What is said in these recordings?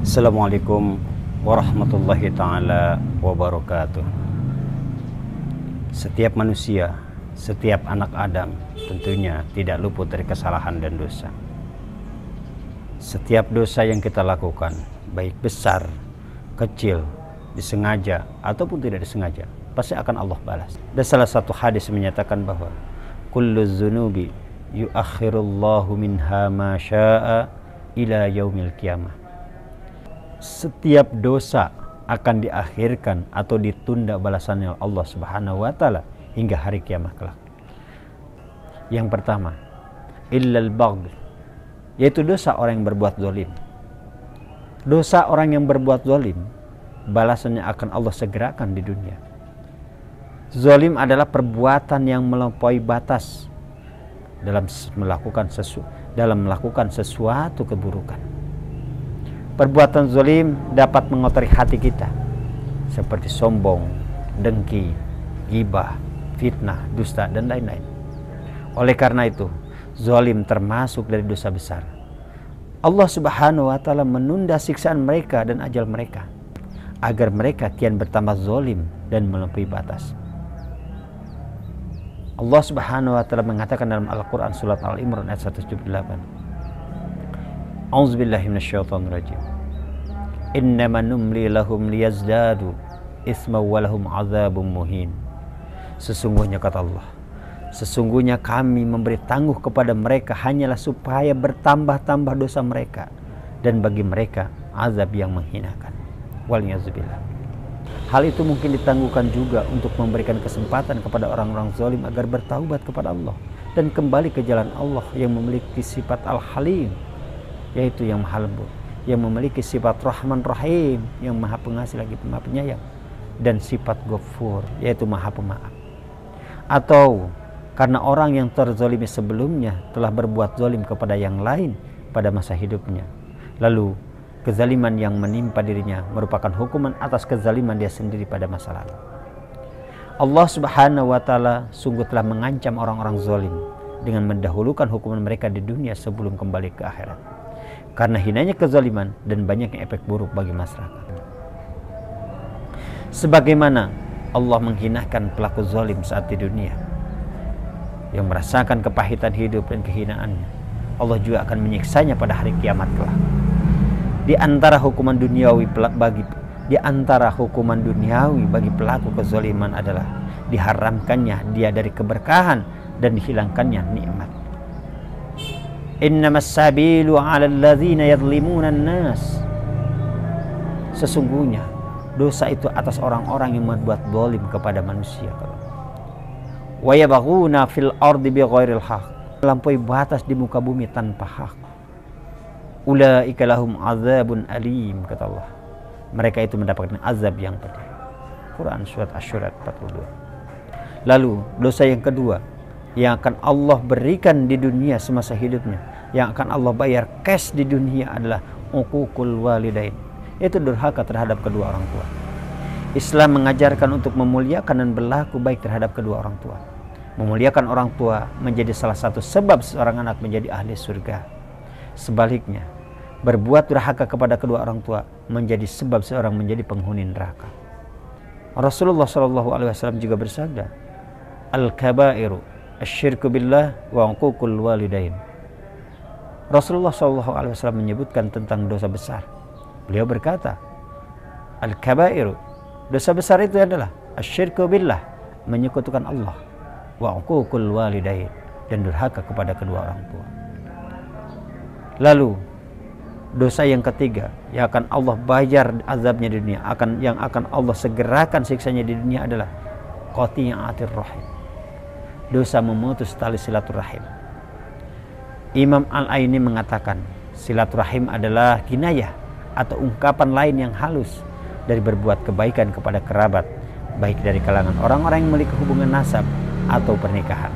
Assalamualaikum warahmatullahi ta'ala wabarakatuh. Setiap manusia, setiap anak Adam tentunya tidak luput dari kesalahan dan dosa. Setiap dosa yang kita lakukan, baik besar, kecil, disengaja ataupun tidak disengaja, pasti akan Allah balas. Dan salah satu hadis menyatakan bahwa kullu dzunubi yuakhirullahu minha ma syaa ila yaumil qiyamah. Setiap dosa akan diakhirkan atau ditunda balasannya Allah Subhanahu wa taala hingga hari kiamat kelak. Yang pertama, illal bagh, yaitu dosa orang yang berbuat zalim. Dosa orang yang berbuat zalim, balasannya akan Allah segerakan di dunia. Zalim adalah perbuatan yang melampaui batas dalam melakukan sesuatu keburukan. Perbuatan zalim dapat mengotori hati kita seperti sombong, dengki, ghibah, fitnah, dusta dan lain-lain. Oleh karena itu, zalim termasuk dari dosa besar. Allah Subhanahu wa taala menunda siksaan mereka dan ajal mereka agar mereka kian bertambah zalim dan melampaui batas. Allah Subhanahu wa taala mengatakan dalam Al-Qur'an surat Al-Imran ayat 178. A'udzubillahi minasyaitonirrajim. Innama numli lahum liyazdadu isma wa lahum adzabun muhin. Sesungguhnya kata Allah, sesungguhnya kami memberi tangguh kepada mereka hanyalah supaya bertambah-tambah dosa mereka dan bagi mereka azab yang menghinakan. Waliyadzubillah. Hal itu mungkin ditangguhkan juga untuk memberikan kesempatan kepada orang-orang zalim agar bertaubat kepada Allah dan kembali ke jalan Allah yang memiliki sifat Al-Halim, yaitu yang maha lembut, yang memiliki sifat Rahman Rahim, yang maha pengasih lagi maha penyayang, dan sifat Ghafur, yaitu maha pemaaf. Atau karena orang yang terzalimi sebelumnya telah berbuat zalim kepada yang lain pada masa hidupnya, lalu kezaliman yang menimpa dirinya merupakan hukuman atas kezaliman dia sendiri pada masa lalu. Allah Subhanahu wa taala sungguh telah mengancam orang-orang zalim dengan mendahulukan hukuman mereka di dunia sebelum kembali ke akhirat, karena hinanya kezaliman dan banyaknya efek buruk bagi masyarakat. Sebagaimana Allah menghinakan pelaku zalim saat di dunia yang merasakan kepahitan hidup dan kehinaannya, Allah juga akan menyiksanya pada hari kiamat kelak. Di antara hukuman duniawi bagi pelaku kezaliman adalah diharamkannya dia dari keberkahan dan dihilangkannya nikmat. Innamas sabilu 'alal ladzina yadhlimuna an-nas. Sesungguhnya dosa itu atas orang-orang yang membuat zalim kepada manusia. Wa yabghuna fil ardi bighairil haqq, melampaui batas di muka bumi tanpa hak. Ulaika lahum adzabun alim, kata Allah. Mereka itu mendapatkan azab yang pedih. Quran surat Asy-Syura 42. Lalu dosa yang kedua yang akan Allah berikan di dunia semasa hidupnya, yang akan Allah bayar cash di dunia adalah uququl walidain, yaitu durhaka terhadap kedua orang tua. Islam mengajarkan untuk memuliakan dan berlaku baik terhadap kedua orang tua. Memuliakan orang tua menjadi salah satu sebab seorang anak menjadi ahli surga. Sebaliknya, berbuat durhaka kepada kedua orang tua menjadi sebab seorang menjadi penghuni neraka. Rasulullah SAW juga bersabda, al-kabairu asyirku billah wa uququl walidain. Rasulullah SAW menyebutkan tentang dosa besar. Beliau berkata, al-kabairu, dosa besar itu adalah asyirku billah, menyekutukan Allah, wa uququl walidain, dan durhaka kepada kedua orang tua. Lalu dosa yang ketiga yang akan Allah bayar azabnya di dunia, yang akan Allah segerakan siksanya di dunia adalah qati'atir rahim, dosa memutus tali silaturahim. Imam Al-Aini mengatakan silaturahim adalah kinayah atau ungkapan lain yang halus dari berbuat kebaikan kepada kerabat, baik dari kalangan orang-orang yang memiliki hubungan nasab atau pernikahan,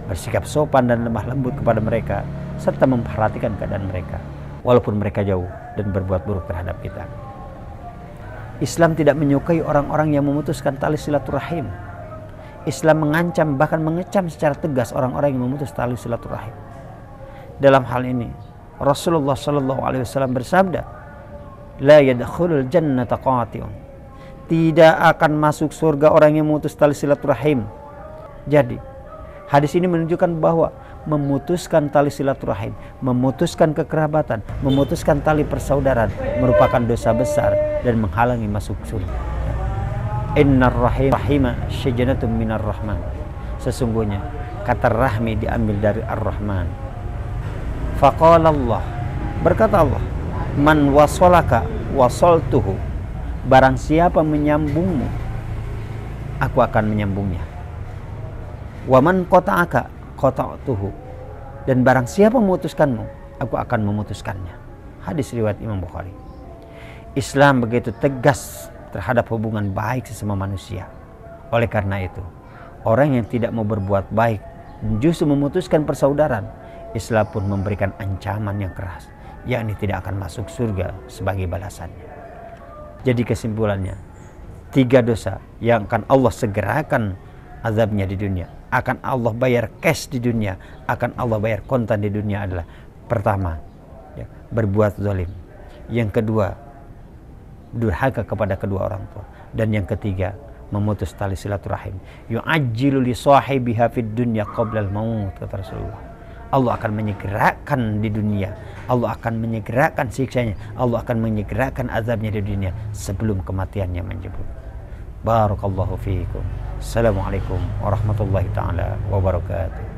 bersikap sopan dan lemah lembut kepada mereka, serta memperhatikan keadaan mereka walaupun mereka jauh dan berbuat buruk terhadap kita. Islam tidak menyukai orang-orang yang memutuskan tali silaturahim. Islam mengancam, bahkan mengecam secara tegas orang-orang yang memutus tali silaturahim. Dalam hal ini Rasulullah SAW bersabda, la yadkhulul jannata qati'un. Tidak akan masuk surga orang yang memutus tali silaturahim. Jadi, hadis ini menunjukkan bahwa memutuskan tali silaturahim, memutuskan kekerabatan, memutuskan tali persaudaraan merupakan dosa besar dan menghalangi masuk surga. Innar rahima syajanatun minar rahman. Sesungguhnya kata rahmi diambil dari ar-Rahman. Faqala Allah, berkata Allah, man wasolaka wasoltuhu. Barang siapa menyambungmu, aku akan menyambungnya. Wa man qata'aka qata'tuhu. Dan barang siapa memutuskanmu, aku akan memutuskannya. Hadis riwayat Imam Bukhari. Islam begitu tegas terhadap hubungan baik sesama manusia. Oleh karena itu, orang yang tidak mau berbuat baik justru memutuskan persaudaraan, Islam pun memberikan ancaman yang keras, yakni tidak akan masuk surga sebagai balasannya. Jadi kesimpulannya, 3 dosa yang akan Allah segerakan azabnya di dunia, akan Allah bayar cash di dunia, akan Allah bayar kontan di dunia adalah: pertama, ya, berbuat zalim; yang kedua, durhaka kepada kedua orang tua; dan yang ketiga, memutus tali silaturahim. Yu'ajjilu li sahibiha fid dunya qabla al-maut, kata Rasulullah. Allah akan menyegerakan di dunia, Allah akan menyegerakan siksanya, Allah akan menyegerakan azabnya di dunia sebelum kematiannya menjemput. Barakallahu fiikum. Assalamualaikum warahmatullahi taala wabarakatuh.